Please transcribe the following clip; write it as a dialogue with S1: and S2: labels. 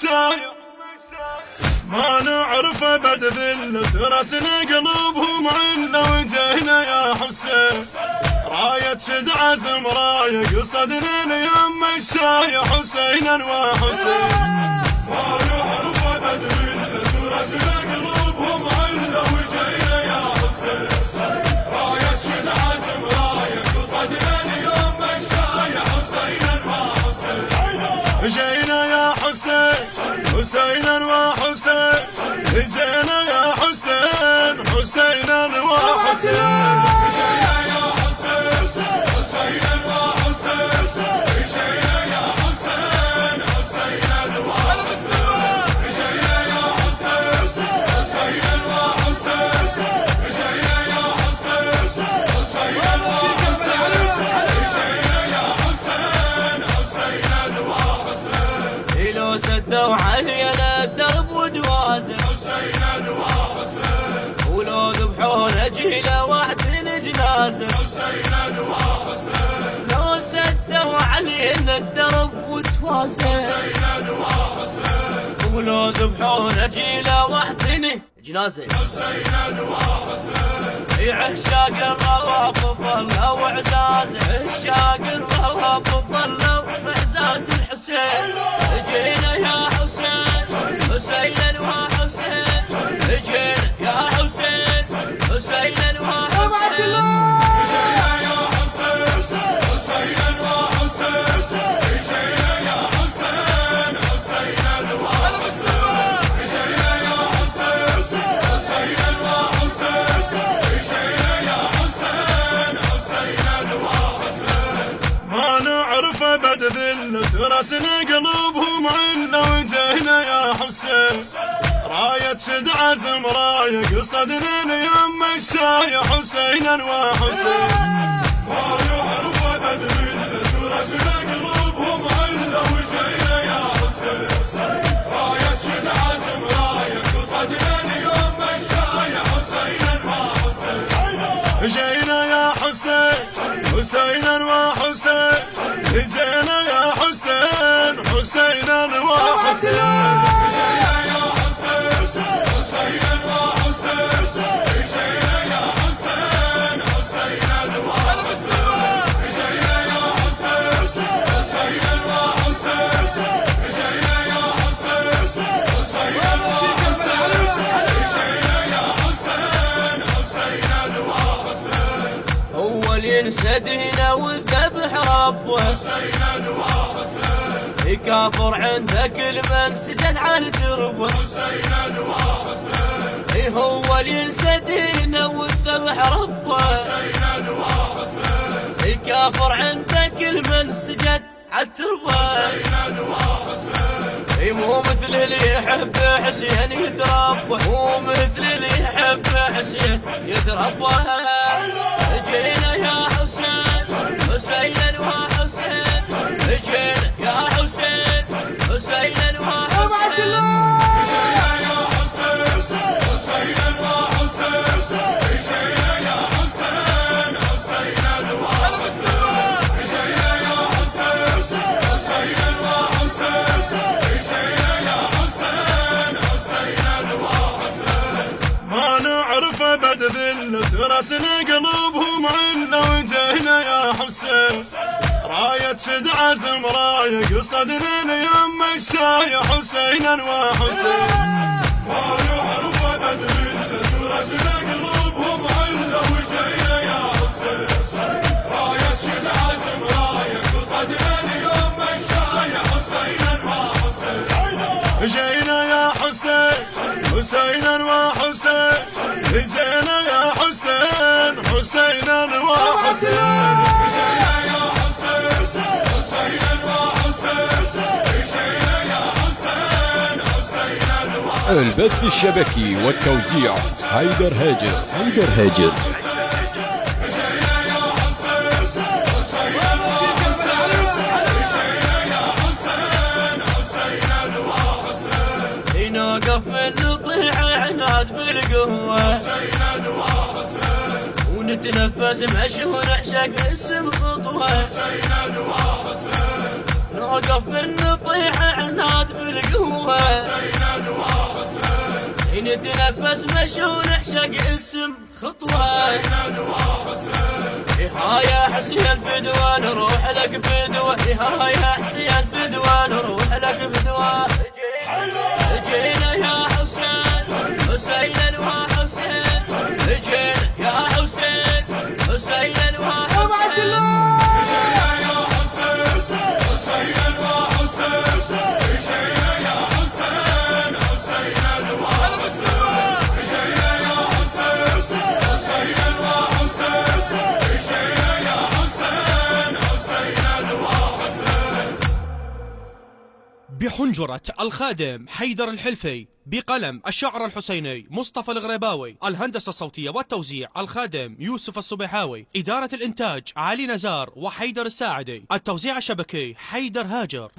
S1: الشايع ما نعرف ابد ذل ترسنا قلوبهم عنا وجهنا يا حسين راية شد عزم راية قصدنا ليم الشايع حسينا وحسين ما نعرف ابد ذل ترسنا قلوبهم عنا وجهنا يا حسين راية شد عزم راية قصدنا ليم الشايع حسينا وحسين جينا يا حسين حسينا وحسين جينا يا حسين حسينا وحسين جينا يا حسين حسينا وحسين جينا يا حسين حسينا وحسين جينا يا حسين حسينا وحسين جينا يا حسين حسينا وحسين جينا يا حسين حسينا وحسين
S2: لو سدوا علينا الدرب ودوازن
S1: حسينا وحسين
S2: ولو ذبحونا جيله واحد جنازه
S1: حسينا وحسين
S2: لو سدوا علينا الدرب وتوازن
S1: حسينا وحسين
S2: ولو ذبحونا جيله واحد جنازه
S1: حسينا وحسين
S2: عشاق الروافض ظلوا وعزازه عشاق الروافض ظلوا وعزاز الحسين جينا يا حسين حسينا وحسين جينا يا حسين حسينا وحسين
S1: جينا يا حسين حسينا وحسين جينا يا حسين حسينا وحسين جينا يا حسين حسينا وحسين جينا يا حسين حسينا وحسين ما نعرف ابد ذل ترسنا قلوبهم عنا وجهنا يا حسين راية شد عزم راية قصدنا ليم الشايع حسينا وحسين ما نعرف ابد ذل ترسنا قلوبهم عنا وجهنا يا حسين راية شد عزم راية قصدنا ليم الشايع حسينا وحسين جينا يا حسين حسينا وحسين جينا يا حسين حسينا وحسين جينا يا حسين حسينا وحسين جينا يا حسين حسينا وحسين جينا يا حسين حسينا وحسين جينا يا حسين حسينا وحسين جينا يا حسين حسينا وحسين
S2: هو اللي ينسدنا والذبح ربه
S1: حسينا وحسين
S2: يكافر عند كل من سجد على دربه
S1: حسينا وحسين
S2: هو اللي ينسدنا والذبح ربه
S1: حسينا وحسين
S2: يكافر عند كل من سجد على دربه
S1: حسينا وحسين
S2: مو مثل اللي يحب حسين يدربه مو مثل اللي يحب حسين يدربه جينا يا حسين حسينا وحسين جينا يا حسين حسينا وحسين
S1: جينا يا حسين حسينا وحسين جينا يا حسين حسينا وحسين جينا يا حسين حسينا وحسين جينا يا حسين حسينا وحسين ما نعرف ابد ذل ترسنا قلوبهم عنا وجهنا يا حسين راية شد عزم راية قصدنا ليم الشايع حسينا وحسين ما نعرف ابد ذل ترسنا قلوبهم عنا وجهنا يا حسين راية شد عزم راية قصدنا ليم الشايع حسينا وحسين جينا يا حسين حسينا وحسين جينا يا حسين حسينا وحسين جينا يا حسين حسينا وحسين جينا يا حسين حسينا وحسين
S3: البث الشبكي والتوزيع حيدر هاجر. حيدر هاجر.
S2: نوقف من نطيح عناد بالقوة ونتنفس مشي ونعشق اسم خطوة نوقف من نطيح عناد بالقوة
S1: حسينا وحسين
S2: نتنفس مشي ونعشق اسم خطوة
S1: حسينا وحسين
S2: ها يا حسين فدوى نروح لك فدوى ها يا حسين فدوى نروح لك فدوى جينا يا حسين حسينا وحسين جينا يا حسين حسينا وحسين
S4: بحنجرة الخادم حيدر الحلفي، بقلم الشاعر الحسيني مصطفى الغريباوي، الهندسة الصوتية والتوزيع الخادم يوسف الصبيحاوي، إدارة الإنتاج علي نزار وحيدر الساعدي، التوزيع الشبكي حيدر هاجر.